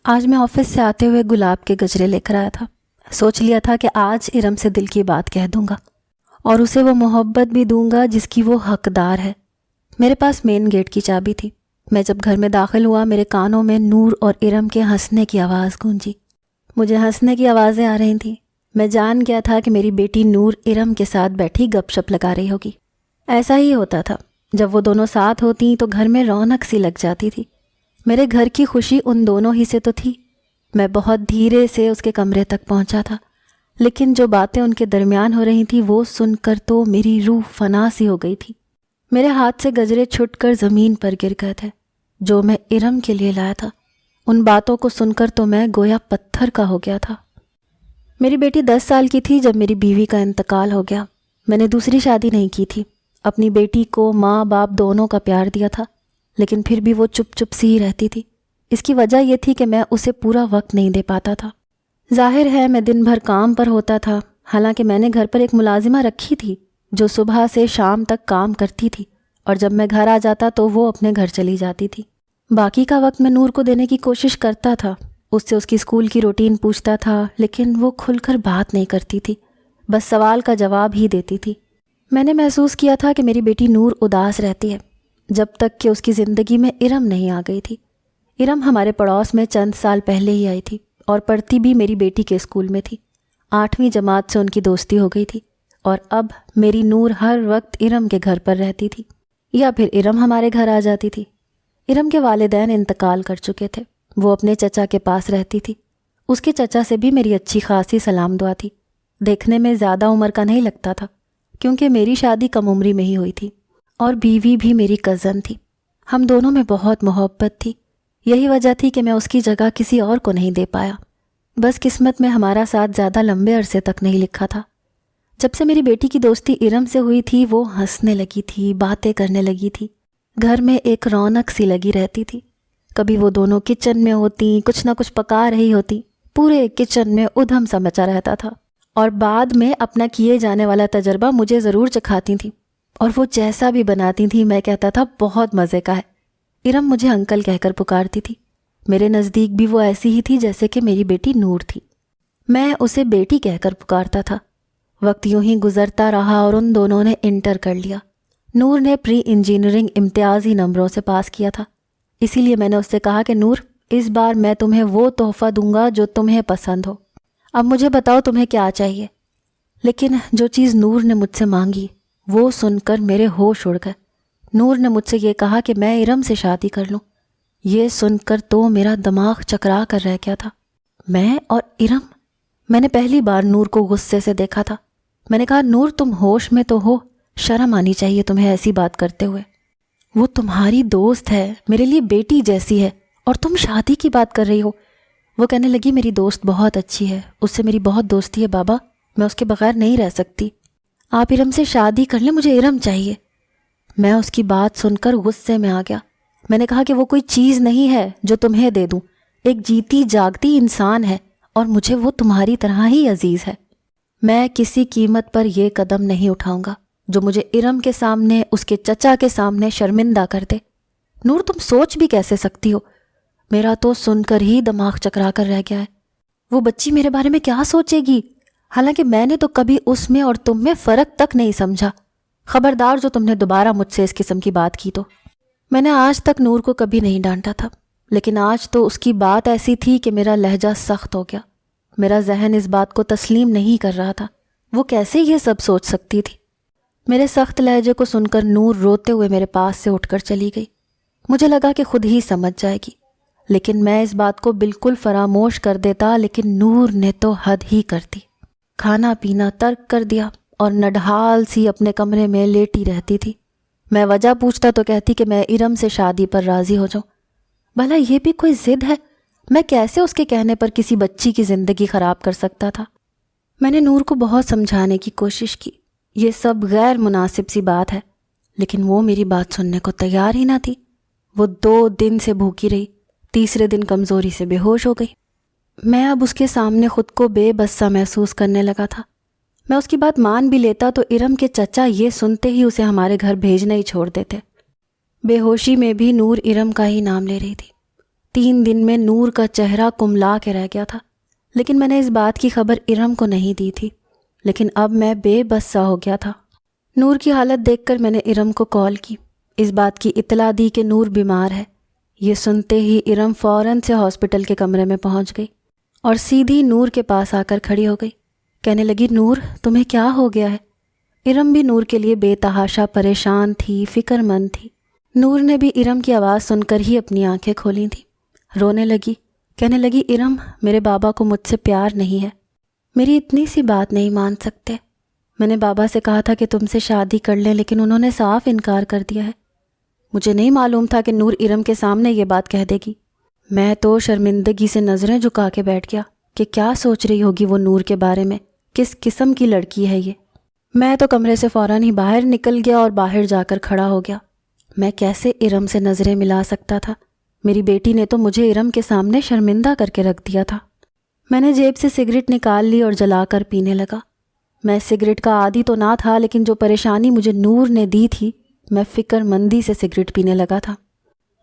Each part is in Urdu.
آج میں آفس سے آتے ہوئے گلاب کے گجرے لے کر آیا تھا۔ سوچ لیا تھا کہ آج ارم سے دل کی بات کہہ دوں گا اور اسے وہ محبت بھی دوں گا جس کی وہ حقدار ہے۔ میرے پاس مین گیٹ کی چابی تھی۔ میں جب گھر میں داخل ہوا میرے کانوں میں نور اور ارم کے ہنسنے کی آواز گونجی۔ مجھے ہنسنے کی آوازیں آ رہی تھیں۔ میں جان گیا تھا کہ میری بیٹی نور ارم کے ساتھ بیٹھی گپ شپ لگا رہی ہوگی۔ ایسا ہی ہوتا تھا، جب وہ دونوں ساتھ ہوتیں تو گھر میں رونق سی لگ جاتی تھی۔ میرے گھر کی خوشی ان دونوں ہی سے تو تھی۔ میں بہت دھیرے سے اس کے کمرے تک پہنچا تھا، لیکن جو باتیں ان کے درمیان ہو رہی تھیں وہ سن کر تو میری روح فنا سی ہو گئی تھی۔ میرے ہاتھ سے گجرے چھٹ کر زمین پر گر گئے تھے جو میں ارم کے لیے لایا تھا۔ ان باتوں کو سن کر تو میں گویا پتھر کا ہو گیا تھا۔ میری بیٹی 10 سال کی تھی جب میری بیوی کا انتقال ہو گیا۔ میں نے دوسری شادی نہیں کی تھی۔ اپنی بیٹی کو ماں باپ دونوں کا پیار دیا تھا، لیکن پھر بھی وہ چپ چپ سی ہی رہتی تھی۔ اس کی وجہ یہ تھی کہ میں اسے پورا وقت نہیں دے پاتا تھا۔ ظاہر ہے میں دن بھر کام پر ہوتا تھا، حالانکہ میں نے گھر پر ایک ملازمہ رکھی تھی جو صبح سے شام تک کام کرتی تھی، اور جب میں گھر آ جاتا تو وہ اپنے گھر چلی جاتی تھی۔ باقی کا وقت میں نور کو دینے کی کوشش کرتا تھا، اس سے اس کی اسکول کی روٹین پوچھتا تھا، لیکن وہ کھل کر بات نہیں کرتی تھی، بس سوال کا جواب ہی دیتی تھی۔ میں نے محسوس کیا تھا کہ میری بیٹی نور اداس رہتی ہے جب تک کہ اس کی زندگی میں ارم نہیں آ گئی تھی۔ ارم ہمارے پڑوس میں چند سال پہلے ہی آئی تھی اور پڑھتی بھی میری بیٹی کے اسکول میں تھی۔ 8ویں جماعت سے ان کی دوستی ہو گئی تھی، اور اب میری نور ہر وقت ارم کے گھر پر رہتی تھی یا پھر ارم ہمارے گھر آ جاتی تھی۔ ارم کے والدین انتقال کر چکے تھے، وہ اپنے چچا کے پاس رہتی تھی۔ اس کے چچا سے بھی میری اچھی خاصی سلام دعا تھی۔ دیکھنے میں زیادہ عمر کا نہیں لگتا تھا، کیونکہ میری شادی کم عمری میں ہی ہوئی تھی، اور بیوی بھی میری کزن تھی۔ ہم دونوں میں بہت محبت تھی، یہی وجہ تھی کہ میں اس کی جگہ کسی اور کو نہیں دے پایا۔ بس قسمت میں ہمارا ساتھ زیادہ لمبے عرصے تک نہیں لکھا تھا۔ جب سے میری بیٹی کی دوستی ارم سے ہوئی تھی وہ ہنسنے لگی تھی، باتیں کرنے لگی تھی، گھر میں ایک رونق سی لگی رہتی تھی۔ کبھی وہ دونوں کچن میں ہوتی، کچھ نہ کچھ پکا رہی ہوتی، پورے کچن میں ادھم سا مچا رہتا تھا، اور بعد میں اپنا کیے جانے والا تجربہ مجھے ضرور چکھاتی تھیں، اور وہ جیسا بھی بناتی تھیں میں کہتا تھا بہت مزے کا ہے۔ ارم مجھے انکل کہہ کر پکارتی تھی۔ میرے نزدیک بھی وہ ایسی ہی تھی جیسے کہ میری بیٹی نور تھی۔ میں اسے بیٹی کہہ کر پکارتا تھا۔ وقت یوں ہی گزرتا رہا اور ان دونوں نے انٹر کر لیا۔ نور نے پری انجینئرنگ امتیازی نمبروں سے پاس کیا تھا، اسی لیے میں نے اس سے کہا کہ نور، اس بار میں تمہیں وہ تحفہ دوں گا جو تمہیں پسند ہو۔ اب مجھے بتاؤ تمہیں کیا چاہیے۔ لیکن جو چیز نور نے مجھ سے مانگی وہ سن کر میرے ہوش اڑ گئے۔ نور نے مجھ سے یہ کہا کہ میں ارم سے شادی کر لوں۔ یہ سن کر تو میرا دماغ چکرا کر رہ گیا تھا۔ میں اور ارم؟ میں نے پہلی بار نور کو غصے سے دیکھا تھا۔ میں نے کہا، نور تم ہوش میں تو ہو، شرم آنی چاہیے تمہیں ایسی بات کرتے ہوئے۔ وہ تمہاری دوست ہے، میرے لیے بیٹی جیسی ہے، اور تم شادی کی بات کر رہی ہو۔ وہ کہنے لگی، میری دوست بہت اچھی ہے، اس سے میری بہت دوستی ہے بابا، میں اس کے بغیر نہیں رہ سکتی۔ آپ ارم سے شادی کر لیں، مجھے ارم چاہیے۔ میں اس کی بات سن کر غصے میں آ گیا۔ میں نے کہا کہ وہ کوئی چیز نہیں ہے جو تمہیں دے دوں، ایک جیتی جاگتی انسان ہے، اور مجھے وہ تمہاری طرح ہی عزیز ہے۔ میں کسی قیمت پر یہ قدم نہیں اٹھاؤں گا جو مجھے ارم کے سامنے، اس کے چچا کے سامنے شرمندہ کر دے۔ نور، تم سوچ بھی کیسے سکتی ہو؟ میرا تو سن کر ہی دماغ چکرا کر رہ گیا ہے۔ وہ بچی میرے بارے میں کیا سوچے گی؟ حالانکہ میں نے تو کبھی اس میں اور تم میں فرق تک نہیں سمجھا۔ خبردار جو تم نے دوبارہ مجھ سے اس قسم کی بات کی تو۔ میں نے آج تک نور کو کبھی نہیں ڈانٹا تھا، لیکن آج تو اس کی بات ایسی تھی کہ میرا لہجہ سخت ہو گیا۔ میرا ذہن اس بات کو تسلیم نہیں کر رہا تھا، وہ کیسے یہ سب سوچ سکتی تھی؟ میرے سخت لہجے کو سن کر نور روتے ہوئے میرے پاس سے اٹھ کر چلی گئی۔ مجھے لگا کہ خود ہی سمجھ جائے گی، لیکن میں اس بات کو بالکل فراموش کر دیتا، لیکن نور نے تو حد ہی کر دی۔ کھانا پینا ترک کر دیا اور نڈھال سی اپنے کمرے میں لیٹی رہتی تھی۔ میں وجہ پوچھتا تو کہتی کہ میں ارم سے شادی پر راضی ہو جاؤں۔ بھلا یہ بھی کوئی ضد ہے؟ میں کیسے اس کے کہنے پر کسی بچی کی زندگی خراب کر سکتا تھا؟ میں نے نور کو بہت سمجھانے کی کوشش کی، یہ سب غیر مناسب سی بات ہے، لیکن وہ میری بات سننے کو تیار ہی نہ تھی۔ وہ 2 دن سے بھوکی رہی، تیسرے دن کمزوری سے بے ہوش ہو گئی۔ میں اب اس کے سامنے خود کو بے بس سا محسوس کرنے لگا تھا۔ میں اس کی بات مان بھی لیتا تو ارم کے چچا یہ سنتے ہی اسے ہمارے گھر بھیجنا ہی چھوڑ دیتے۔ بے ہوشی میں بھی نور ارم کا ہی نام لے رہی تھی۔ 3 دن میں نور کا چہرہ کملا کے رہ گیا تھا، لیکن میں نے اس بات کی خبر ارم کو نہیں دی تھی۔ لیکن اب میں بے بس سا ہو گیا تھا۔ نور کی حالت دیکھ کر میں نے ارم کو کال کی، اس بات کی اطلاع دی کہ نور بیمار ہے۔ یہ سنتے ہی ارم فوراً سے ہاسپٹل کے کمرے میں پہنچ گئی اور سیدھی نور کے پاس آ کر کھڑی ہو گئی۔ کہنے لگی، نور تمہیں کیا ہو گیا ہے؟ ارم بھی نور کے لیے بے تحاشا پریشان تھی، فکر مند تھی۔ نور نے بھی ارم کی آواز سن کر ہی اپنی آنکھیں کھولی تھیں۔ رونے لگی، کہنے لگی، ارم میرے بابا کو مجھ سے پیار نہیں ہے، میری اتنی سی بات نہیں مان سکتے۔ میں نے بابا سے کہا تھا کہ تم سے شادی کر لیں، لیکن انہوں نے صاف انکار کر دیا ہے۔ مجھے نہیں معلوم تھا کہ نور ارم کے سامنے یہ بات کہہ دے گی۔ میں تو شرمندگی سے نظریں جھکا کے بیٹھ گیا کہ کیا سوچ رہی ہوگی وہ نور کے بارے میں، کس قسم کی لڑکی ہے یہ۔ میں تو کمرے سے فوراً ہی باہر نکل گیا اور باہر جا کر کھڑا ہو گیا۔ میں کیسے ارم سے نظریں ملا سکتا تھا؟ میری بیٹی نے تو مجھے ارم کے سامنے شرمندہ کر کے رکھ دیا تھا۔ میں نے جیب سے سگریٹ نکال لی اور جلا کر پینے لگا۔ میں سگریٹ کا عادی تو نہ تھا، لیکن جو پریشانی مجھے نور نے دی تھی، میں فکر مندی سے سگریٹ پینے لگا تھا۔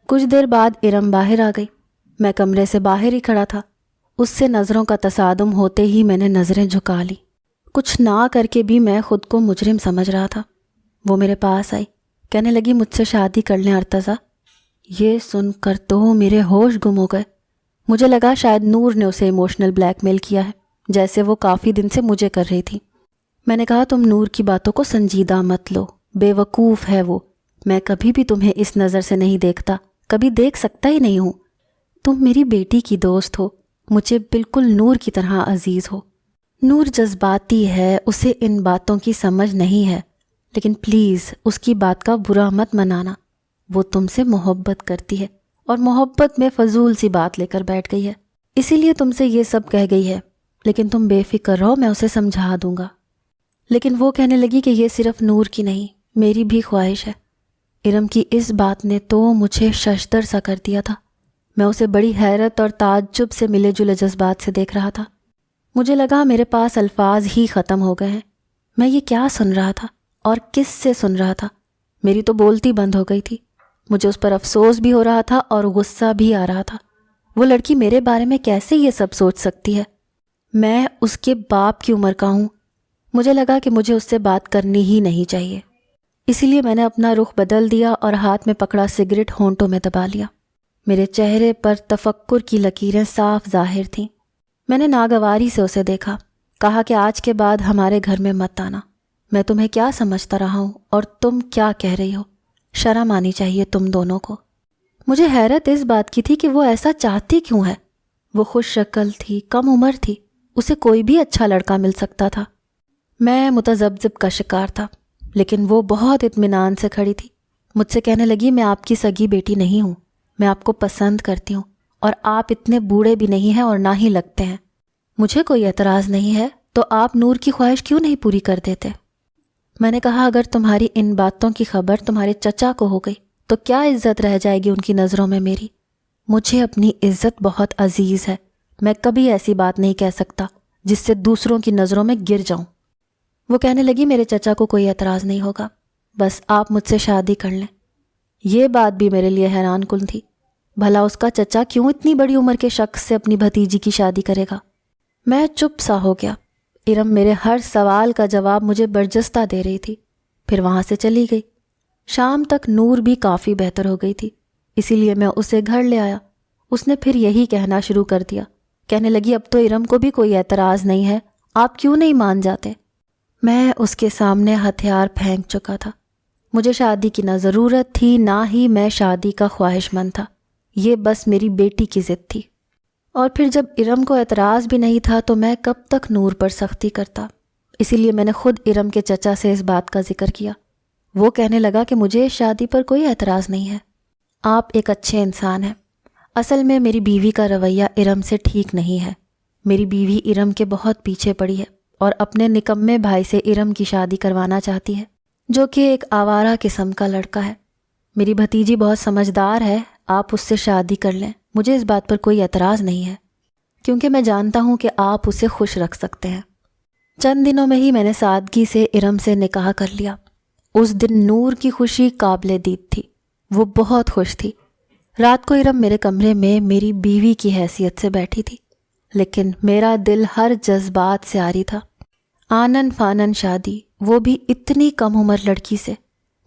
کچھ دیر بعد ارم باہر آ گئی۔ میں کمرے سے باہر ہی کھڑا تھا۔ اس سے نظروں کا تصادم ہوتے ہی میں نے نظریں جھکا لی۔ کچھ نہ کر کے بھی میں خود کو مجرم سمجھ رہا تھا۔ وہ میرے پاس آئی، کہنے لگی، مجھ سے شادی کر لیں ارتضیٰ۔ یہ سن کر تو میرے ہوش گم ہو گئے۔ مجھے لگا شاید نور نے اسے ایموشنل بلیک میل کیا ہے، جیسے وہ کافی دن سے مجھے کر رہی تھی۔ میں نے کہا، تم نور کی باتوں کو سنجیدہ مت لو، بے وقوف ہے وہ۔ میں کبھی بھی تمہیں اس نظر سے نہیں دیکھتا، کبھی دیکھ سکتا ہی نہیں ہوں۔ تم میری بیٹی کی دوست ہو، مجھے بالکل نور کی طرح عزیز ہو۔ نور جذباتی ہے، اسے ان باتوں کی سمجھ نہیں ہے، لیکن پلیز اس کی بات کا برا مت منانا۔ وہ تم سے محبت کرتی ہے اور محبت میں فضول سی بات لے کر بیٹھ گئی ہے، اسی لیے تم سے یہ سب کہہ گئی ہے۔ لیکن تم بے فکر رہو، میں اسے سمجھا دوں گا۔ لیکن وہ کہنے لگی کہ یہ صرف نور کی نہیں، میری بھی خواہش ہے۔ ارم کی اس بات نے تو مجھے ششدر سا کر دیا تھا۔ میں اسے بڑی حیرت اور تعجب سے ملے جلے جذبات سے دیکھ رہا تھا۔ مجھے لگا میرے پاس الفاظ ہی ختم ہو گئے ہیں۔ میں یہ کیا سن رہا تھا اور کس سے سن رہا تھا؟ میری تو بولتی بند ہو گئی تھی۔ مجھے اس پر افسوس بھی ہو رہا تھا اور غصہ بھی آ رہا تھا۔ وہ لڑکی میرے بارے میں کیسے یہ سب سوچ سکتی ہے؟ میں اس کے باپ کی عمر کا ہوں۔ مجھے لگا کہ مجھے اس سے بات کرنی ہی نہیں چاہیے، اسی لیے میں نے اپنا رخ بدل دیا اور ہاتھ میں پکڑا سگریٹ ہونٹوں میں دبا لیا۔ میرے چہرے پر تفکر کی لکیریں صاف ظاہر تھیں۔ میں نے ناگواری سے اسے دیکھا، کہا کہ آج کے بعد ہمارے گھر میں مت آنا۔ میں تمہیں کیا سمجھتا رہا ہوں اور تم کیا کہہ رہی ہو؟ شرم آنی چاہیے تم دونوں کو۔ مجھے حیرت اس بات کی تھی کہ وہ ایسا چاہتی کیوں ہے؟ وہ خوش شکل تھی، کم عمر تھی، اسے کوئی بھی اچھا لڑکا مل سکتا تھا۔ میں متذبذب کا شکار تھا، لیکن وہ بہت اطمینان سے کھڑی تھی۔ مجھ سے کہنے لگی، میں آپ کی سگی بیٹی نہیں ہوں، میں آپ کو پسند کرتی ہوں، اور آپ اتنے بوڑھے بھی نہیں ہیں اور نہ ہی لگتے ہیں۔ مجھے کوئی اعتراض نہیں ہے، تو آپ نور کی خواہش کیوں نہیں پوری کر دیتے؟ میں نے کہا، اگر تمہاری ان باتوں کی خبر تمہارے چچا کو ہو گئی تو کیا عزت رہ جائے گی ان کی نظروں میں میری؟ مجھے اپنی عزت بہت عزیز ہے، میں کبھی ایسی بات نہیں کہہ سکتا جس سے دوسروں کی نظروں میں گر جاؤں۔ وہ کہنے لگی، میرے چچا کو کوئی اعتراض نہیں ہوگا، بس آپ مجھ سے شادی کر لیں۔ یہ بات بھی میرے لیے حیران کن تھی، بھلا اس کا چچا کیوں اتنی بڑی عمر کے شخص سے اپنی بھتیجی کی شادی کرے گا؟ میں چپ سا ہو گیا۔ ارم میرے ہر سوال کا جواب مجھے برجستہ دے رہی تھی، پھر وہاں سے چلی گئی۔ شام تک نور بھی کافی بہتر ہو گئی تھی، اسی لیے میں اسے گھر لے آیا۔ اس نے پھر یہی کہنا شروع کر دیا، کہنے لگی، اب تو ارم کو بھی کوئی اعتراض نہیں ہے، آپ کیوں نہیں مان جاتے؟ میں اس کے سامنے ہتھیار پھینک چکا تھا۔ مجھے شادی کی نہ ضرورت تھی، نہ ہی میں شادی کا خواہش مند تھا، یہ بس میری بیٹی کی ضد تھی۔ اور پھر جب ارم کو اعتراض بھی نہیں تھا تو میں کب تک نور پر سختی کرتا؟ اسی لیے میں نے خود ارم کے چچا سے اس بات کا ذکر کیا۔ وہ کہنے لگا کہ مجھے اس شادی پر کوئی اعتراض نہیں ہے، آپ ایک اچھے انسان ہیں۔ اصل میں میری بیوی کا رویہ ارم سے ٹھیک نہیں ہے۔ میری بیوی ارم کے بہت پیچھے پڑی ہے اور اپنے نکمے بھائی سے ارم کی شادی کروانا چاہتی ہے، جو کہ ایک آوارہ قسم کا لڑکا ہے۔ میری بھتیجی بہت سمجھدار ہے، آپ اس سے شادی کر لیں، مجھے اس بات پر کوئی اعتراض نہیں ہے، کیونکہ میں جانتا ہوں کہ آپ اسے خوش رکھ سکتے ہیں۔ چند دنوں میں ہی میں نے سادگی سے ارم سے نکاح کر لیا۔ اس دن نور کی خوشی قابل دید تھی، وہ بہت خوش تھی۔ رات کو ارم میرے کمرے میں میری بیوی کی حیثیت سے بیٹھی تھی، لیکن میرا دل ہر جذبات سے آری تھا۔ آنن فانن شادی، وہ بھی اتنی کم عمر لڑکی سے۔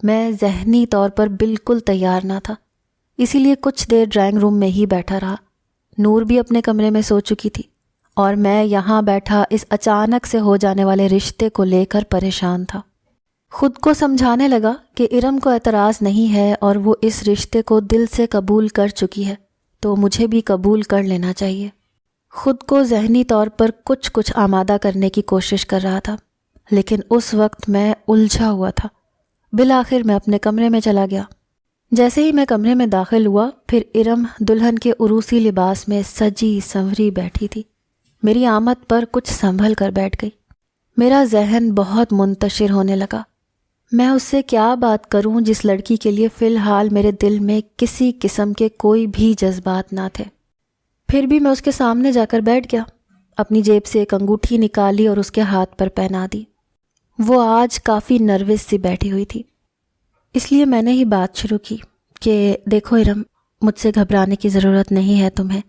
میں ذہنی طور پر بالکل تیار نہ تھا، اسی لیے کچھ دیر ڈرائنگ روم میں ہی بیٹھا رہا۔ نور بھی اپنے کمرے میں سو چکی تھی اور میں یہاں بیٹھا اس اچانک سے ہو جانے والے رشتے کو لے کر پریشان تھا۔ خود کو سمجھانے لگا کہ ارم کو اعتراض نہیں ہے اور وہ اس رشتے کو دل سے قبول کر چکی ہے، تو مجھے بھی قبول کر لینا چاہیے۔ خود کو ذہنی طور پر کچھ آمادہ کرنے کی کوشش کر رہا تھا، لیکن اس وقت میں الجھا ہوا تھا۔ بالآخر میں اپنے کمرے میں چلا گیا۔ جیسے ہی میں کمرے میں داخل ہوا، پھر ارم دلہن کے عروسی لباس میں سجی سنوری بیٹھی تھی۔ میری آمد پر کچھ سنبھل کر بیٹھ گئی۔ میرا ذہن بہت منتشر ہونے لگا۔ میں اس سے کیا بات کروں جس لڑکی کے لیے فی الحال میرے دل میں کسی قسم کے کوئی بھی جذبات نہ تھے۔ پھر بھی میں اس کے سامنے جا کر بیٹھ گیا، اپنی جیب سے ایک انگوٹھی نکالی اور اس کے ہاتھ پر پہنا دی۔ وہ آج کافی نروس سی بیٹھی ہوئی تھی، اس لیے میں نے ہی بات شروع کی کہ دیکھو ارم، مجھ سے گھبرانے کی ضرورت نہیں ہے تمہیں۔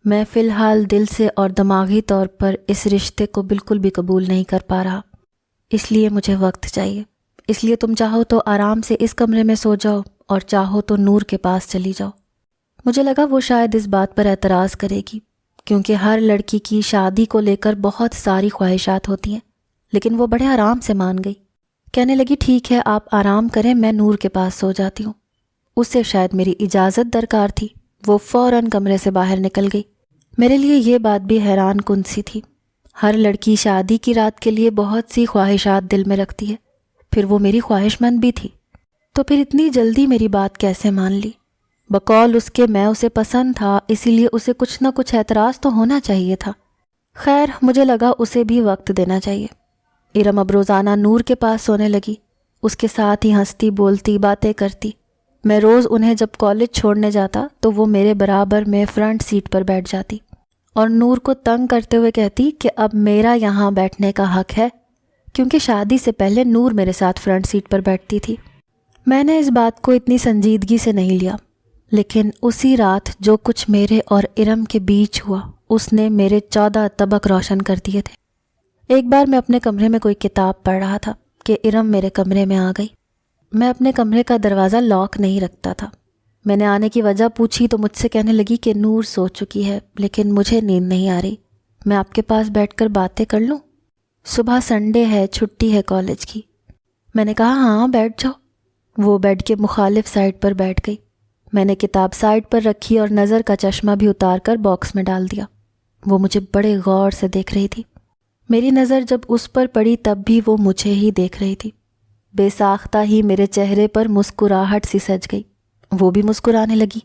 میں فی الحال دل سے اور دماغی طور پر اس رشتے کو بالکل بھی قبول نہیں کر پا رہا، اس لیے مجھے وقت چاہیے۔ اس لیے تم چاہو تو آرام سے اس کمرے میں سو جاؤ اور چاہو تو نور کے پاس چلی جاؤ۔ مجھے لگا وہ شاید اس بات پر اعتراض کرے گی، کیونکہ ہر لڑکی کی شادی کو لے کر بہت ساری خواہشات ہوتی ہیں، لیکن وہ بڑے آرام سے مان گئی۔ کہنے لگی ٹھیک ہے آپ آرام کریں، میں نور کے پاس سو جاتی ہوں۔ اسے شاید میری اجازت درکار تھی، وہ فوراً کمرے سے باہر نکل گئی۔ میرے لیے یہ بات بھی حیران کن سی تھی۔ ہر لڑکی شادی کی رات کے لیے بہت سی خواہشات دل میں رکھتی ہے، پھر وہ میری خواہش مند بھی تھی، تو پھر اتنی جلدی میری بات کیسے مان لی؟ بقول اس کے میں اسے پسند تھا، اسی لیے اسے کچھ نہ کچھ اعتراض تو ہونا چاہیے تھا۔ خیر، مجھے لگا اسے بھی وقت دینا چاہیے۔ ارم اب روزانہ نور کے پاس سونے لگی، اس کے ساتھ ہی ہنستی بولتی باتیں کرتی۔ میں روز انہیں جب کالج چھوڑنے جاتا تو وہ میرے برابر میں فرنٹ سیٹ پر بیٹھ جاتی اور نور کو تنگ کرتے ہوئے کہتی کہ اب میرا یہاں بیٹھنے کا حق ہے، کیونکہ شادی سے پہلے نور میرے ساتھ فرنٹ سیٹ پر بیٹھتی تھی۔ میں نے اس بات کو اتنی سنجیدگی سے نہیں لیا، لیکن اسی رات جو کچھ میرے اور ارم کے بیچ ہوا اس نے میرے 14 طبق روشن کر دیے تھے۔ ایک بار میں اپنے کمرے میں کوئی کتاب پڑھ رہا تھا کہ ارم میرے کمرے میں آ گئی۔ میں اپنے کمرے کا دروازہ لاک نہیں رکھتا تھا۔ میں نے آنے کی وجہ پوچھی تو مجھ سے کہنے لگی کہ نور سو چکی ہے، لیکن مجھے نیند نہیں آ رہی، میں آپ کے پاس بیٹھ کر باتیں کر لوں؟ صبح سنڈے ہے، چھٹی ہے کالج کی۔ میں نے کہا ہاں بیٹھ جاؤ۔ وہ بیڈ کے مخالف سائڈ پر بیٹھ گئی۔ میں نے کتاب سائڈ پر رکھی اور نظر کا چشمہ بھی اتار کر باکس میں ڈال دیا۔ وہ مجھے بڑے غور سے دیکھ رہی تھی۔ میری نظر جب اس پر پڑی تب بھی وہ مجھے ہی دیکھ رہی تھی۔ بے ساختہ ہی میرے چہرے پر مسکراہٹ سی سج گئی۔ وہ بھی مسکرانے لگی۔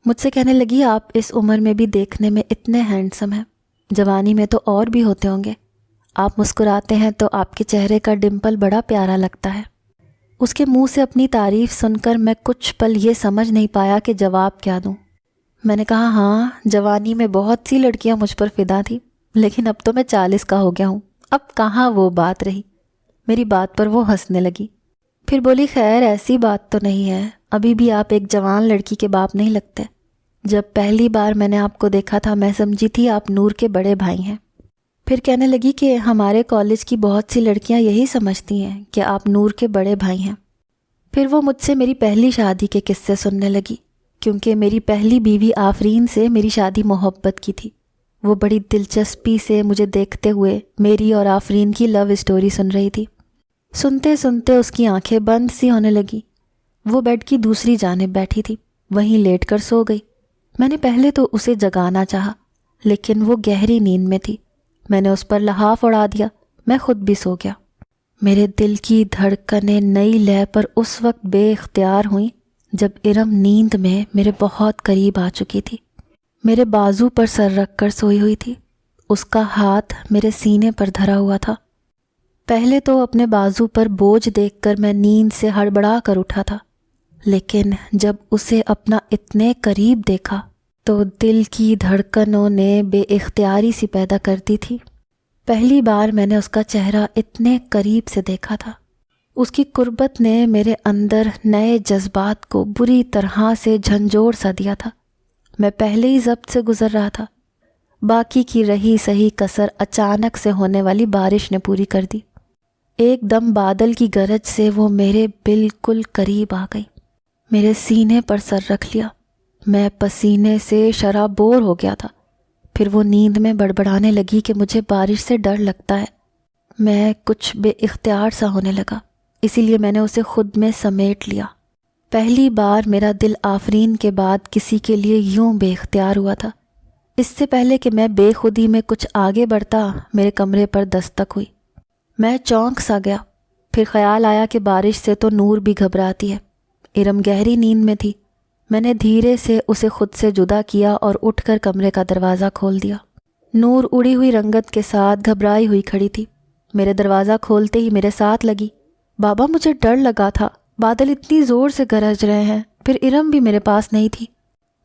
مجھ سے کہنے لگی آپ اس عمر میں بھی دیکھنے میں اتنے ہینڈسم ہیں، جوانی میں تو اور بھی ہوتے ہوں گے۔ آپ مسکراتے ہیں تو آپ کے چہرے کا ڈمپل بڑا پیارا لگتا ہے۔ اس کے منہ سے اپنی تعریف سن کر میں کچھ پل یہ سمجھ نہیں پایا کہ جواب کیا دوں۔ میں نے کہا ہاں، جوانی میں بہت سی لڑکیاں مجھ پر فدا تھی، لیکن اب تو میں 40 کا ہو گیا ہوں، اب کہاں وہ بات رہی۔ میری بات پر وہ ہنسنے لگی، پھر بولی خیر ایسی بات تو نہیں ہے، ابھی بھی آپ ایک جوان لڑکی کے باپ نہیں لگتے۔ جب پہلی بار میں نے آپ کو دیکھا تھا میں سمجھی تھی آپ نور کے بڑے بھائی ہیں۔ پھر کہنے لگی کہ ہمارے کالج کی بہت سی لڑکیاں یہی سمجھتی ہیں کہ آپ نور کے بڑے بھائی ہیں۔ پھر وہ مجھ سے میری پہلی شادی کے قصے سننے لگی، کیونکہ میری پہلی بیوی آفرین سے میری شادی محبت کی تھی۔ وہ بڑی دلچسپی سے مجھے دیکھتے ہوئے میری اور آفرین کی لو اسٹوری سن رہی تھی۔ سنتے سنتے اس کی آنکھیں بند سی ہونے لگی۔ وہ بیڈ کی دوسری جانب بیٹھی تھی، وہیں لیٹ کر سو گئی۔ میں نے پہلے تو اسے جگانا چاہا، لیکن وہ گہری نیند میں تھی۔ میں نے اس پر لحاف اڑا دیا، میں خود بھی سو گیا۔ میرے دل کی دھڑکنیں نئی لے پر اس وقت بے اختیار ہوئیں جب ارم نیند میں میرے بہت قریب آ چکی تھی۔ میرے بازو پر سر رکھ کر سوئی ہوئی تھی، اس کا ہاتھ میرے سینے پر دھرا ہوا تھا۔ پہلے تو اپنے بازو پر بوجھ دیکھ کر میں نیند سے ہڑبڑا کر اٹھا تھا، لیکن جب اسے اپنا اتنے قریب دیکھا تو دل کی دھڑکنوں نے بے اختیاری سی پیدا کر دی تھی۔ پہلی بار میں نے اس کا چہرہ اتنے قریب سے دیکھا تھا۔ اس کی قربت نے میرے اندر نئے جذبات کو بری طرح سے جھنجھوڑ سا دیا تھا۔ میں پہلے ہی ضبط سے گزر رہا تھا، باقی کی رہی صحیح کسر اچانک سے ہونے والی بارش نے پوری کر دی۔ ایک دم بادل کی گرج سے وہ میرے بالکل قریب آ گئی، میرے سینے پر سر رکھ لیا۔ میں پسینے سے شرابور ہو گیا تھا۔ پھر وہ نیند میں بڑبڑانے لگی کہ مجھے بارش سے ڈر لگتا ہے۔ میں کچھ بے اختیار سا ہونے لگا، اسی لیے میں نے اسے خود میں سمیٹ لیا۔ پہلی بار میرا دل آفرین کے بعد کسی کے لیے یوں بے اختیار ہوا تھا۔ اس سے پہلے کہ میں بے خودی میں کچھ آگے بڑھتا، میرے کمرے پر دستک ہوئی۔ میں چونک سا گیا، پھر خیال آیا کہ بارش سے تو نور بھی گھبراتی ہے۔ ارم گہری نیند میں تھی۔ میں نے دھیرے سے اسے خود سے جدا کیا اور اٹھ کر کمرے کا دروازہ کھول دیا۔ نور اڑی ہوئی رنگت کے ساتھ گھبرائی ہوئی کھڑی تھی۔ میرے دروازہ کھولتے ہی میرے ساتھ لگی۔ بابا مجھے ڈر لگا تھا، بادل اتنی زور سے گرج رہے ہیں۔ پھر ارم بھی میرے پاس نہیں تھی۔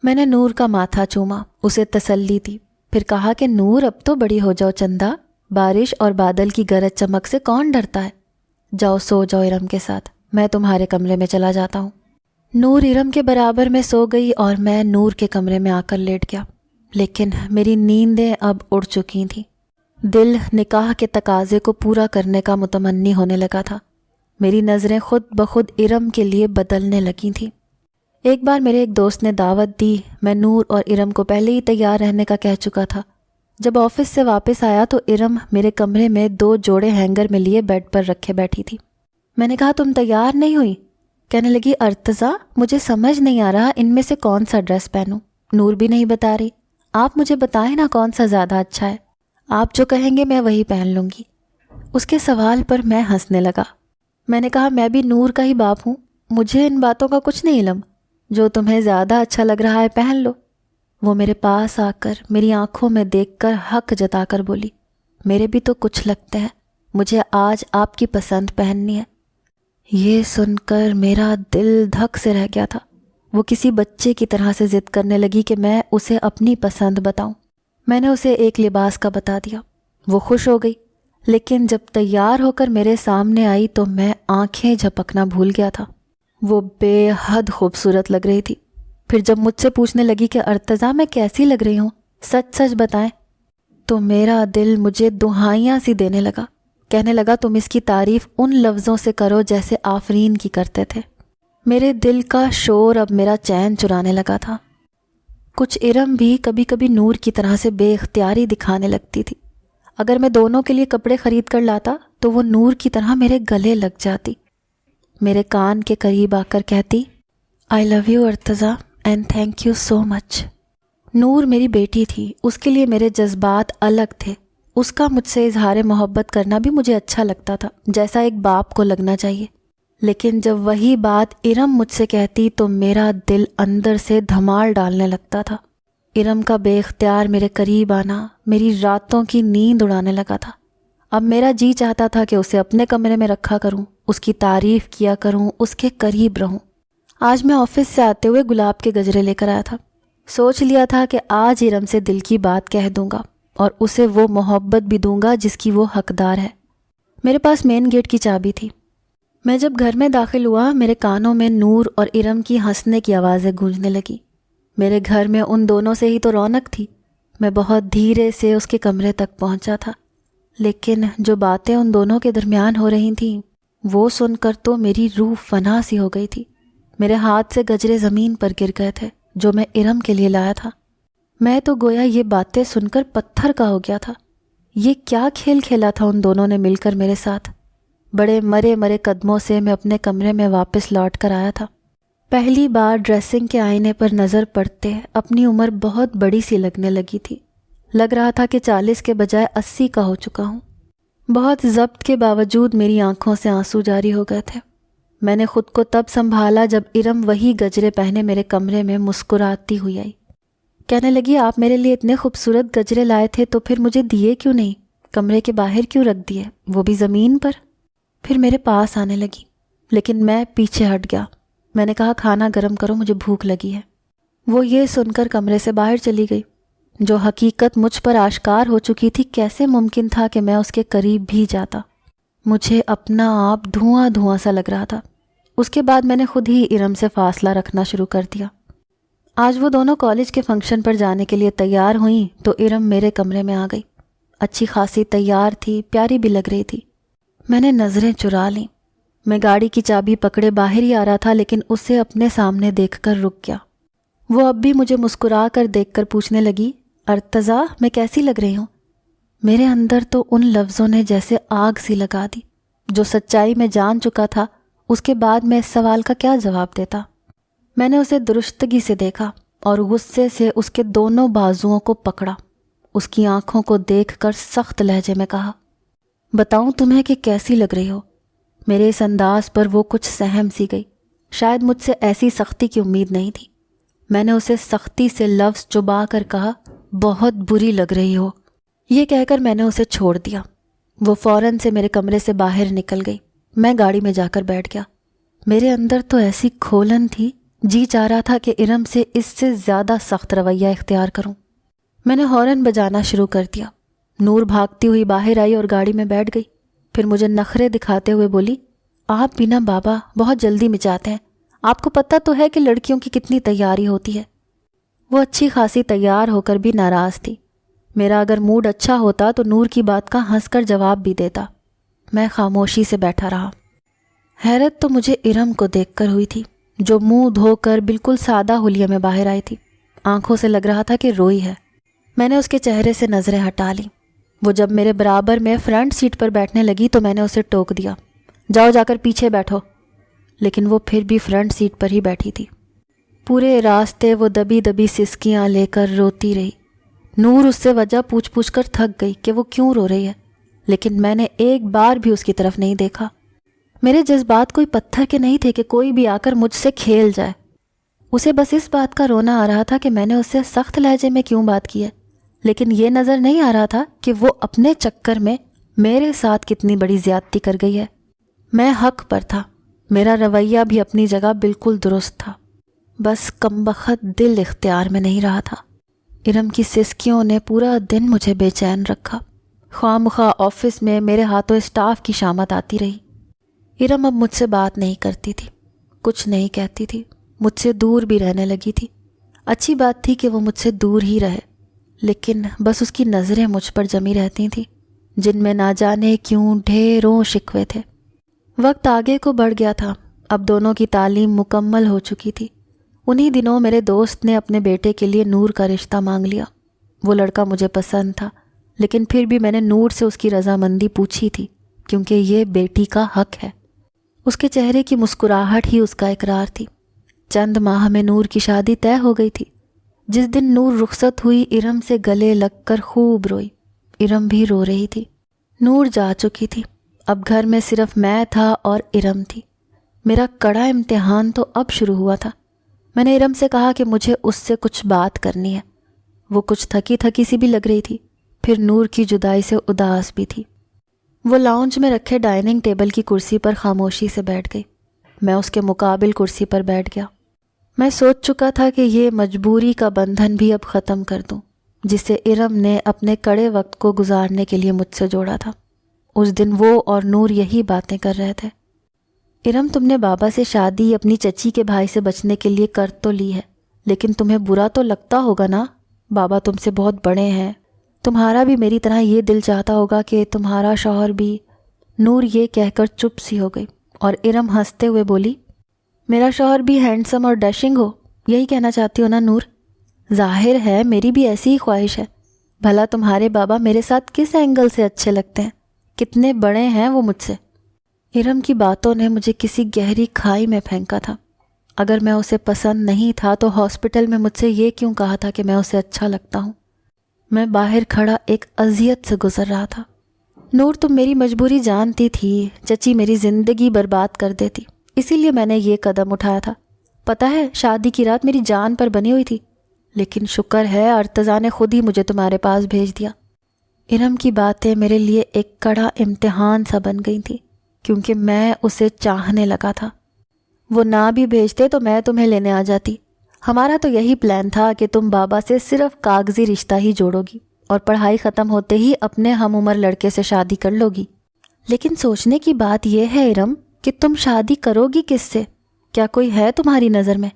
میں نے نور کا ماتھا چوما، اسے تسلی دی، پھر کہا کہ نور اب تو بڑی ہو جاؤ چندا، بارش اور بادل کی گرج چمک سے کون ڈرتا ہے؟ جاؤ سو جاؤ ارم کے ساتھ، میں تمہارے کمرے میں چلا جاتا ہوں۔ نور ارم کے برابر میں سو گئی اور میں نور کے کمرے میں آ کر لیٹ گیا، لیکن میری نیندیں اب اڑ چکی تھیں۔ دل نکاح کے تقاضے کو پورا کرنے کا متمنی ہونے لگا تھا۔ میری نظریں خود بخود ارم کے لیے بدلنے لگی تھیں۔ ایک بار میرے ایک دوست نے دعوت دی، میں نور اور ارم کو پہلے ہی تیار رہنے کا کہہ چکا تھا۔ جب آفس سے واپس آیا تو ارم میرے کمرے میں 2 جوڑے ہینگر میں لیے بیڈ پر رکھے بیٹھی تھی۔ میں نے کہا تم تیار نہیں ہوئی؟ کہنے لگی ارتضیٰ مجھے سمجھ نہیں آ رہا ان میں سے کون سا ڈریس پہنوں، نور بھی نہیں بتا رہی، آپ مجھے بتائیں نا کون سا زیادہ اچھا ہے، آپ جو کہیں گے میں وہی پہن لوں گی۔ اس کے سوال پر میں ہنسنے لگا۔ میں نے کہا میں بھی نور کا ہی باپ ہوں، مجھے ان باتوں کا کچھ نہیں علم، جو تمہیں زیادہ اچھا لگ رہا ہے پہن لو۔ وہ میرے پاس آ کر میری آنکھوں میں دیکھ کر حق جتا کر بولی، میرے بھی تو کچھ لگتے ہیں، مجھے آج آپ کی پسند پہننی ہے۔ یہ سن کر میرا دل دھک سے رہ گیا تھا۔ وہ کسی بچے کی طرح سے ضد کرنے لگی کہ میں اسے اپنی پسند بتاؤں۔ میں نے اسے ایک لباس کا بتا دیا، وہ خوش ہو گئی، لیکن جب تیار ہو کر میرے سامنے آئی تو میں آنکھیں جھپکنا بھول گیا تھا۔ وہ بے حد خوبصورت لگ رہی تھی۔ پھر جب مجھ سے پوچھنے لگی کہ ارتضیٰ میں کیسی لگ رہی ہوں، سچ سچ بتائیں، تو میرا دل مجھے دہائیاں سی دینے لگا۔ کہنے لگا تم اس کی تعریف ان لفظوں سے کرو جیسے آفرین کی کرتے تھے۔ میرے دل کا شور اب میرا چین چرانے لگا تھا۔ کچھ ارم بھی کبھی کبھی نور کی طرح سے بے اختیاری دکھانے لگتی تھی۔ اگر میں دونوں کے لیے کپڑے خرید کر لاتا تو وہ نور کی طرح میرے گلے لگ جاتی، میرے کان کے قریب آ کر کہتی آئی love you Irtaza and thank you so much. Noor میری بیٹی تھی، اس کے لیے میرے جذبات الگ تھے۔ اس کا مجھ سے اظہار محبت کرنا بھی مجھے اچھا لگتا تھا، جیسا ایک باپ کو لگنا چاہیے۔ لیکن جب وہی بات ارم مجھ سے کہتی تو میرا دل اندر سے دھمال ڈالنے لگتا تھا۔ ارم کا بے اختیار میرے قریب آنا میری راتوں کی نیند اڑانے لگا تھا۔ اب میرا جی چاہتا تھا کہ اسے اپنے کمرے میں رکھا کروں، اس کی تعریف کیا کروں، اس کے قریب رہوں۔ آج میں آفس سے آتے ہوئے گلاب کے گجرے لے کر آیا تھا۔ سوچ لیا تھا کہ آج ارم سے دل کی بات کہہ دوں گا اور اسے وہ محبت بھی دوں گا جس کی وہ حقدار ہے۔ میرے پاس مین گیٹ کی چابی تھی۔ میں جب گھر میں داخل ہوا میرے کانوں میں نور اور ارم کی ہنسنے کی آوازیں گونجنے لگی۔ میرے گھر میں ان دونوں سے ہی تو رونق تھی۔ میں بہت دھیرے سے اس کے کمرے تک پہنچا تھا، لیکن جو باتیں ان دونوں کے درمیان ہو رہی تھیں وہ سن کر تو میری روح فنا سی ہو گئی تھی۔ میرے ہاتھ سے گجرے زمین پر گر گئے تھے جو میں ارم کے لیے لایا تھا۔ میں تو گویا یہ باتیں سن کر پتھر کا ہو گیا تھا۔ یہ کیا کھیل کھیلا تھا ان دونوں نے مل کر میرے ساتھ۔ بڑے مرے مرے قدموں سے میں اپنے کمرے میں واپس لوٹ کر آیا تھا۔ پہلی بار ڈریسنگ کے آئینے پر نظر پڑتے اپنی عمر بہت بڑی سی لگنے لگی تھی۔ لگ رہا تھا کہ 40 کے بجائے 80 کا ہو چکا ہوں۔ بہت ضبط کے باوجود میری آنکھوں سے آنسو جاری ہو گئے تھے۔ میں نے خود کو تب سنبھالا جب ارم وہی گجرے پہنے میرے کمرے میں مسکراتی ہوئی آئی۔ کہنے لگی آپ میرے لیے اتنے خوبصورت گجرے لائے تھے تو پھر مجھے دیے کیوں نہیں، کمرے کے باہر کیوں رکھ دیے، وہ بھی زمین پر؟ پھر میرے پاس آنے لگی، لیکن میں پیچھے ہٹ گیا۔ میں نے کہا کھانا گرم کرو، مجھے بھوک لگی ہے۔ وہ یہ سن کر کمرے سے باہر چلی گئی۔ جو حقیقت مجھ پر آشکار ہو چکی تھی کیسے ممکن تھا کہ میں اس کے قریب بھی جاتا۔ مجھے اپنا آپ دھواں دھواں سا لگ رہا تھا۔ اس کے بعد میں نے خود ہی ارم سے فاصلہ رکھنا شروع کر دیا۔ آج وہ دونوں کالج کے فنکشن پر جانے کے لیے تیار ہوئیں تو ارم میرے کمرے میں آ گئی۔ اچھی خاصی تیار تھی، پیاری بھی لگ رہی تھی۔ میں نے نظریں چرا لیں۔ میں گاڑی کی چابی پکڑے باہر ہی آ رہا تھا، لیکن اسے اپنے سامنے دیکھ کر رک گیا۔ وہ اب بھی مجھے مسکرا کر دیکھ کر پوچھنے لگی، ارتضیٰ میں کیسی لگ رہی ہوں؟ میرے اندر تو ان لفظوں نے جیسے آگ سی لگا دی۔ جو سچائی میں جان چکا تھا، اس کے بعد میں اس سوال کا کیا جواب دیتا؟ میں نے اسے درستگی سے دیکھا اور غصے سے اس کے دونوں بازوؤں کو پکڑا۔ اس کی آنکھوں کو دیکھ کر سخت لہجے میں کہا، بتاؤں تمہیں کہ کیسی لگ رہی ہو؟ میرے اس انداز پر وہ کچھ سہم سی گئی۔ شاید مجھ سے ایسی سختی کی امید نہیں تھی۔ میں نے اسے سختی سے لفظ چبا کر کہا، بہت بری لگ رہی ہو۔ یہ کہہ کر میں نے اسے چھوڑ دیا۔ وہ فوراً سے میرے کمرے سے باہر نکل گئی۔ میں گاڑی میں جا کر بیٹھ گیا۔ میرے اندر تو ایسی کھولن تھی، جی چاہ رہا تھا کہ ارم سے اس سے زیادہ سخت رویہ اختیار کروں۔ میں نے ہارن بجانا شروع کر دیا۔ نور بھاگتی ہوئی باہر آئی اور گاڑی میں بیٹھ گئی۔ پھر مجھے نخرے دکھاتے ہوئے بولی، آپ بھی نا بابا بہت جلدی مچاتے ہیں۔ آپ کو پتہ تو ہے کہ لڑکیوں کی کتنی تیاری ہوتی ہے۔ وہ اچھی خاصی تیار ہو کر بھی ناراض تھی۔ میرا اگر موڈ اچھا ہوتا تو نور کی بات کا ہنس کر جواب بھی دیتا۔ میں خاموشی سے بیٹھا رہا۔ حیرت تو مجھے ارم کو دیکھ کر ہوئی تھی، جو منہ دھو کر بالکل سادہ حلیے میں باہر آئی تھی۔ آنکھوں سے لگ رہا تھا کہ روئی ہے۔ میں نے اس کے چہرے سے نظریں ہٹا لیں۔ وہ جب میرے برابر میں فرنٹ سیٹ پر بیٹھنے لگی تو میں نے اسے ٹوک دیا، جاؤ جا کر پیچھے بیٹھو۔ لیکن وہ پھر بھی فرنٹ سیٹ پر ہی بیٹھی تھی۔ پورے راستے وہ دبی دبی سسکیاں لے کر روتی رہی۔ نور اس سے وجہ پوچھ کر تھک گئی کہ وہ کیوں رو رہی ہے، لیکن میں نے ایک بار بھی اس کی طرف نہیں دیکھا۔ میرے جذبات کوئی پتھر کے نہیں تھے کہ کوئی بھی آ کر مجھ سے کھیل جائے۔ اسے بس اس بات کا رونا آ رہا تھا کہ میں نے اس سے سخت لہجے میں کیوں بات کی ہے، لیکن یہ نظر نہیں آ رہا تھا کہ وہ اپنے چکر میں میرے ساتھ کتنی بڑی زیادتی کر گئی ہے۔ میں حق پر تھا، میرا رویہ بھی اپنی جگہ بالکل درست تھا، بس کمبخت دل اختیار میں نہیں رہا تھا۔ ارم کی سسکیوں نے پورا دن مجھے بے چین رکھا۔ خواہ مخواہ آفس میں میرے ہاتھوں اسٹاف کی شامت آتی رہی۔ ارم اب مجھ سے بات نہیں کرتی تھی، کچھ نہیں کہتی تھی، مجھ سے دور بھی رہنے لگی تھی۔ اچھی بات تھی کہ وہ مجھ سے دور ہی رہے، لیکن بس اس کی نظریں مجھ پر جمی رہتی تھیں، جن میں نہ جانے کیوں ڈھیروں شکوے تھے۔ وقت آگے کو بڑھ گیا تھا۔ اب دونوں کی تعلیم مکمل ہو چکی تھی۔ انہی دنوں میرے دوست نے اپنے بیٹے کے لیے نور کا رشتہ مانگ لیا۔ وہ لڑکا مجھے پسند تھا، لیکن پھر بھی میں نے نور سے اس کی رضامندی پوچھی تھی، کیونکہ یہ بیٹی کا حق ہے۔ اس کے چہرے کی مسکراہٹ ہی اس کا اقرار تھی۔ چند ماہ میں نور کی شادی طے ہو گئی تھی۔ جس دن نور رخصت ہوئی، ارم سے گلے لگ کر خوب روئی۔ ارم بھی رو رہی تھی۔ نور جا چکی تھی۔ اب گھر میں صرف میں تھا اور ارم تھی۔ میرا کڑا امتحان تو اب شروع ہوا تھا۔ میں نے ارم سے کہا کہ مجھے اس سے کچھ بات کرنی ہے۔ وہ کچھ تھکی تھکی سی بھی لگ رہی تھی، پھر نور کی جدائی سے اداس بھی تھی۔ وہ لاؤنج میں رکھے ڈائننگ ٹیبل کی کرسی پر خاموشی سے بیٹھ گئی۔ میں اس کے مقابل کرسی پر بیٹھ گیا۔ میں سوچ چکا تھا کہ یہ مجبوری کا بندھن بھی اب ختم کر دوں، جسے ارم نے اپنے کڑے وقت کو گزارنے کے لیے مجھ سے جوڑا تھا۔ اس دن وہ اور نور یہی باتیں کر رہے تھے۔ ارم، تم نے بابا سے شادی اپنی چچی کے بھائی سے بچنے کے لیے کر تو لی ہے، لیکن تمہیں برا تو لگتا ہوگا نا؟ بابا تم سے بہت بڑے ہیں، تمہارا بھی میری طرح یہ دل چاہتا ہوگا کہ تمہارا شوہر بھی۔ نور یہ کہہ کر چپ سی ہو گئی اور ارم ہنستے ہوئے بولی، میرا شوہر بھی ہینڈسم اور ڈیشنگ ہو، یہی کہنا چاہتی ہو نا نور؟ ظاہر ہے میری بھی ایسی ہی خواہش ہے۔ بھلا تمہارے بابا میرے ساتھ کس اینگل سے اچھے لگتے ہیں؟ کتنے بڑے ہیں وہ مجھ سے؟ ارم کی باتوں نے مجھے کسی گہری کھائی میں پھینکا تھا۔ اگر میں اسے پسند نہیں تھا تو ہاسپٹل میں مجھ سے یہ کیوں کہا تھا کہ میں اسے اچھا لگتا ہوں؟ میں باہر کھڑا ایک اذیت سے گزر رہا تھا۔ نور، تم میری مجبوری جانتی تھی، چچی میری زندگی برباد کر دیتی، اسی لیے میں نے یہ قدم اٹھایا تھا۔ پتہ ہے شادی کی رات میری جان پر بنی ہوئی تھی، لیکن شکر ہے ارتضیٰ نے خود ہی مجھے تمہارے پاس بھیج دیا۔ ارم کی باتیں میرے لیے ایک کڑا امتحان سا بن گئی تھی، کیونکہ میں اسے چاہنے لگا تھا۔ وہ نہ بھی بھیجتے تو میں تمہیں لینے آ جاتی۔ ہمارا تو یہی پلان تھا کہ تم بابا سے صرف کاغذی رشتہ ہی جوڑو گی اور پڑھائی ختم ہوتے ہی اپنے ہم عمر لڑکے سے شادی کر لو گی۔ لیکن سوچنے کی بات یہ ہے ارم کہ تم شادی کرو گی کس سے؟ کیا کوئی ہے تمہاری نظر میں؟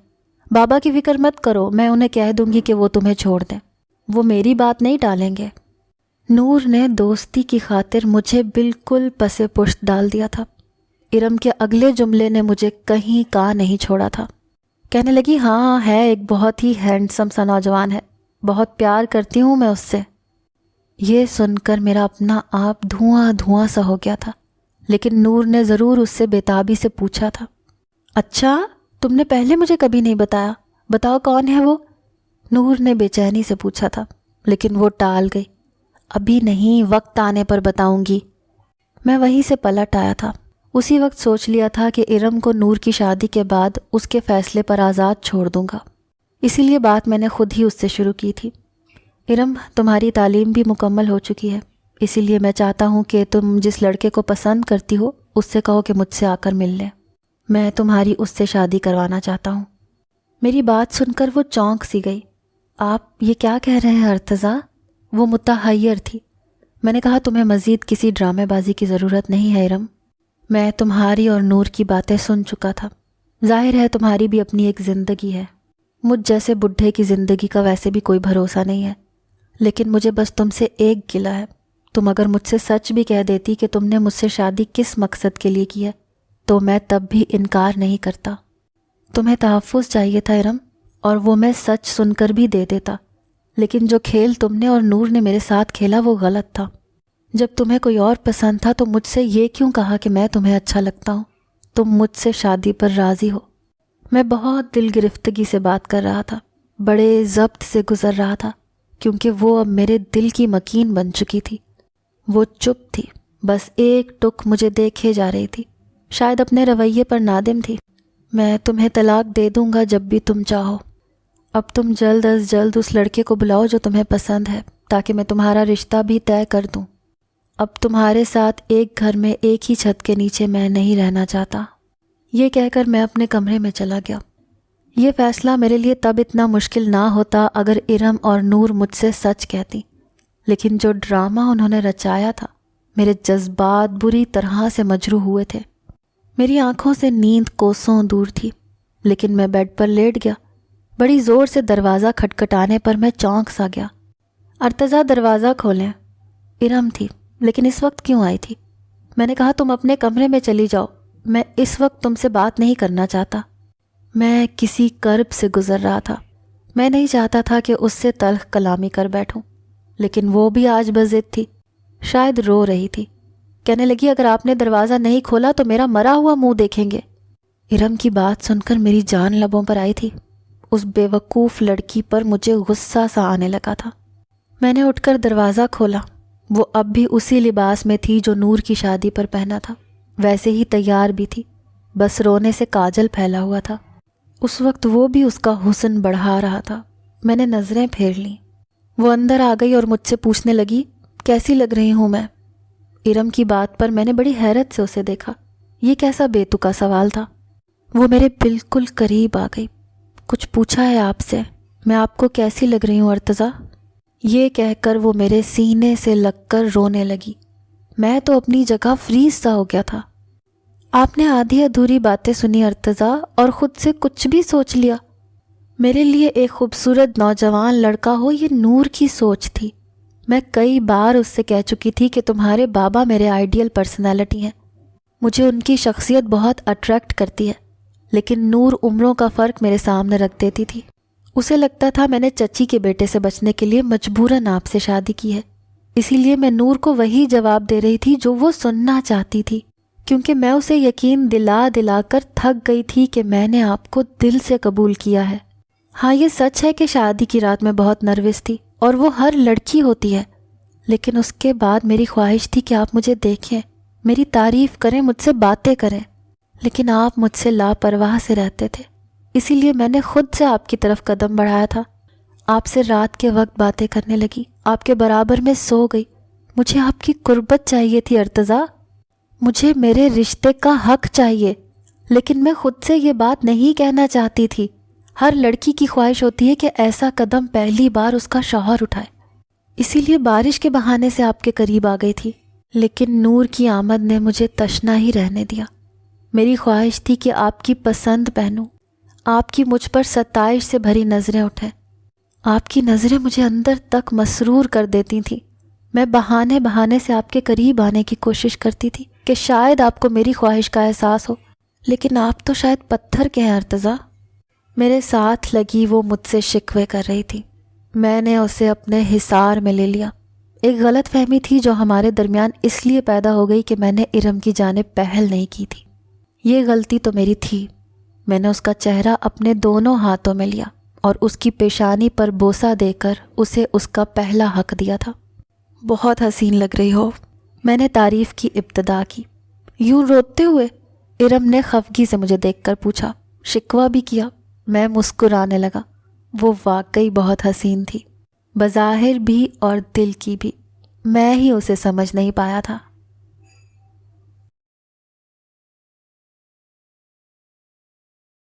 بابا کی فکر مت کرو، میں انہیں کہہ دوں گی کہ وہ تمہیں چھوڑ دیں، وہ میری بات نہیں ٹالیں گے۔ نور نے دوستی کی خاطر مجھے بالکل پس پشت ڈال دیا تھا۔ ارم کے اگلے جملے نے مجھے کہیں کا نہیں چھوڑا تھا۔ کہنے لگی ہاں ہے، ایک بہت ہی ہینڈسم سا نوجوان ہے، بہت پیار کرتی ہوں میں اس سے۔ یہ سن کر میرا اپنا آپ دھواں دھواں سا ہو گیا تھا، لیکن نور نے ضرور اس سے بےتابی سے پوچھا تھا، اچھا تم نے پہلے مجھے کبھی نہیں بتایا، بتاؤ کون ہے وہ؟ نور نے بے چینی سے پوچھا تھا، لیکن وہ ٹال گئی، ابھی نہیں، وقت آنے پر بتاؤں گی۔ میں وہیں سے پلٹ آیا تھا، اسی وقت سوچ لیا تھا کہ ارم کو نور کی شادی کے بعد اس کے فیصلے پر آزاد چھوڑ دوں گا، اسی لیے بات میں نے خود ہی اس سے شروع کی تھی۔ ارم، تمہاری تعلیم بھی مکمل ہو چکی ہے، اسی لیے میں چاہتا ہوں کہ تم جس لڑکے کو پسند کرتی ہو اس سے کہو کہ مجھ سے آ کر مل لیں، میں تمہاری اس سے شادی کروانا چاہتا ہوں۔ میری بات سن کر وہ چونک سی گئی۔ آپ یہ کیا کہہ رہے ہیں ارتضیٰ؟ وہ متحیر تھی۔ میں نے کہا تمہیں مزید کسی ڈرامے بازی کی ضرورت نہیں ہے ارم، میں تمہاری اور نور کی باتیں سن چکا تھا، ظاہر ہے تمہاری بھی اپنی ایک زندگی ہے، مجھ جیسے بڈھے کی زندگی کا ویسے بھی کوئی بھروسہ نہیں ہے، لیکن مجھے بس تم سے ایک گلہ ہے، تم اگر مجھ سے سچ بھی کہہ دیتی کہ تم نے مجھ سے شادی کس مقصد کے لیے کی ہے تو میں تب بھی انکار نہیں کرتا۔ تمہیں تحفظ چاہیے تھا ارم، اور وہ میں سچ سن کر بھی دے دیتا، لیکن جو کھیل تم نے اور نور نے میرے ساتھ کھیلا وہ غلط تھا۔ جب تمہیں کوئی اور پسند تھا تو مجھ سے یہ کیوں کہا کہ میں تمہیں اچھا لگتا ہوں؟ تم مجھ سے شادی پر راضی ہو۔ میں بہت دل گرفتگی سے بات کر رہا تھا، بڑے ضبط سے گزر رہا تھا، کیونکہ وہ اب میرے دل کی مکین بن چکی تھی۔ وہ چپ تھی، بس ایک ٹک مجھے دیکھے جا رہی تھی، شاید اپنے رویے پر نادم تھی۔ میں تمہیں طلاق دے دوں گا جب بھی تم چاہو، اب تم جلد از جلد اس لڑکے کو بلاؤ جو تمہیں پسند ہے، تاکہ میں تمہارا رشتہ بھی طے کر دوں۔ اب تمہارے ساتھ ایک گھر میں ایک ہی چھت کے نیچے میں نہیں رہنا چاہتا۔ یہ کہہ کر میں اپنے کمرے میں چلا گیا۔ یہ فیصلہ میرے لیے تب اتنا مشکل نہ ہوتا اگر ارم اور نور مجھ سے سچ کہتی، لیکن جو ڈرامہ انہوں نے رچایا تھا، میرے جذبات بری طرح سے مجروح ہوئے تھے۔ میری آنکھوں سے نیند کوسوں دور تھی، لیکن میں بیڈ پر لیٹ گیا۔ بڑی زور سے دروازہ کھٹکھٹانے پر میں چونک سا گیا۔ ارتضیٰ دروازہ کھولیں۔ ارم تھی، لیکن اس وقت کیوں آئی تھی؟ میں نے کہا تم اپنے کمرے میں چلی جاؤ، میں اس وقت تم سے بات نہیں کرنا چاہتا۔ میں کسی کرب سے گزر رہا تھا، میں نہیں چاہتا تھا کہ اس سے تلخ کلامی کر بیٹھوں، لیکن وہ بھی آج بضد تھی، شاید رو رہی تھی۔ کہنے لگی اگر آپ نے دروازہ نہیں کھولا تو میرا مرا ہوا منہ دیکھیں گے۔ ارم کی بات سن کر میری جان لبوں پر آئی تھی۔ اس بے وقوف لڑکی پر مجھے غصہ سا آنے لگا تھا۔ میں نے اٹھ کر دروازہ کھولا۔ وہ اب بھی اسی لباس میں تھی جو نور کی شادی پر پہنا تھا، ویسے ہی تیار بھی تھی، بس رونے سے کاجل پھیلا ہوا تھا۔ اس وقت وہ بھی اس کا حسن بڑھا رہا تھا۔ میں نے نظریں پھیر لیں۔ وہ اندر آ گئی اور مجھ سے پوچھنے لگی کیسی لگ رہی ہوں میں؟ ارم کی بات پر میں نے بڑی حیرت سے اسے دیکھا۔ یہ کیسا بے تکا سوال تھا؟ وہ میرے بالکل قریب آ گئی۔ کچھ پوچھا ہے آپ سے؟ میں آپ کو کیسی لگ رہی ہوں ارتضیٰ؟ یہ کہہ کر وہ میرے سینے سے لگ کر رونے لگی۔ میں تو اپنی جگہ فریز سا ہو گیا تھا۔ آپ نے آدھی ادھوری باتیں سنی ارتضیٰ اور خود سے کچھ بھی سوچ لیا؟ میرے لیے ایک خوبصورت نوجوان لڑکا ہو یہ نور کی سوچ تھی۔ میں کئی بار اس سے کہہ چکی تھی کہ تمہارے بابا میرے آئیڈیل پرسنالٹی ہیں، مجھے ان کی شخصیت بہت اٹریکٹ کرتی ہے، لیکن نور عمروں کا فرق میرے سامنے رکھ دیتی تھی۔ اسے لگتا تھا میں نے چچی کے بیٹے سے بچنے کے لیے مجبوراً آپ سے شادی کی ہے، اسی لیے میں نور کو وہی جواب دے رہی تھی جو وہ سننا چاہتی تھی، کیونکہ میں اسے یقین دلا دلا کر تھک گئی تھی کہ میں نے آپ کو دل سے قبول کیا ہے۔ ہاں یہ سچ ہے کہ شادی کی رات میں بہت نروس تھی، اور وہ ہر لڑکی ہوتی ہے، لیکن اس کے بعد میری خواہش تھی کہ آپ مجھے دیکھیں، میری تعریف کریں، مجھ سے باتیں کریں، لیکن آپ مجھ سے لاپرواہ سے رہتے تھے، اسی لیے میں نے خود سے آپ کی طرف قدم بڑھایا تھا۔ آپ سے رات کے وقت باتیں کرنے لگی، آپ کے برابر میں سو گئی۔ مجھے آپ کی قربت چاہیے تھی ارتضیٰ، مجھے میرے رشتے کا حق چاہیے، لیکن میں خود سے یہ بات نہیں کہنا چاہتی تھی۔ ہر لڑکی کی خواہش ہوتی ہے کہ ایسا قدم پہلی بار اس کا شوہر اٹھائے، اسی لیے بارش کے بہانے سے آپ کے قریب آ گئی تھی، لیکن نور کی آمد نے مجھے تشنا ہی رہنے دیا۔ میری خواہش تھی کہ آپ کی پسند پہنوں، آپ کی مجھ پر ستائش سے بھری نظریں اٹھیں۔ آپ کی نظریں مجھے اندر تک مسرور کر دیتی تھیں۔ میں بہانے بہانے سے آپ کے قریب آنے کی کوشش کرتی تھی کہ شاید آپ کو میری خواہش کا احساس ہو، لیکن آپ تو شاید پتھر کے ہیں ارتضیٰ۔ میرے ساتھ لگی وہ مجھ سے شکوے کر رہی تھی۔ میں نے اسے اپنے حصار میں لے لیا۔ ایک غلط فہمی تھی جو ہمارے درمیان اس لیے پیدا ہو گئی کہ میں نے ارم کی جانب پہل نہیں کی تھی۔ یہ غلطی تو میری تھی۔ میں نے اس کا چہرہ اپنے دونوں ہاتھوں میں لیا اور اس کی پیشانی پر بوسہ دے کر اسے اس کا پہلا حق دیا تھا۔ بہت حسین لگ رہی ہو، میں نے تعریف کی ابتدا کی۔ یوں روتے ہوئے؟ ارم نے خفگی سے مجھے دیکھ کر پوچھا۔ شکوہ بھی کیا؟ میں مسکرانے لگا۔ وہ واقعی بہت حسین تھی، بظاہر بھی اور دل کی بھی۔ میں ہی اسے سمجھ نہیں پایا تھا۔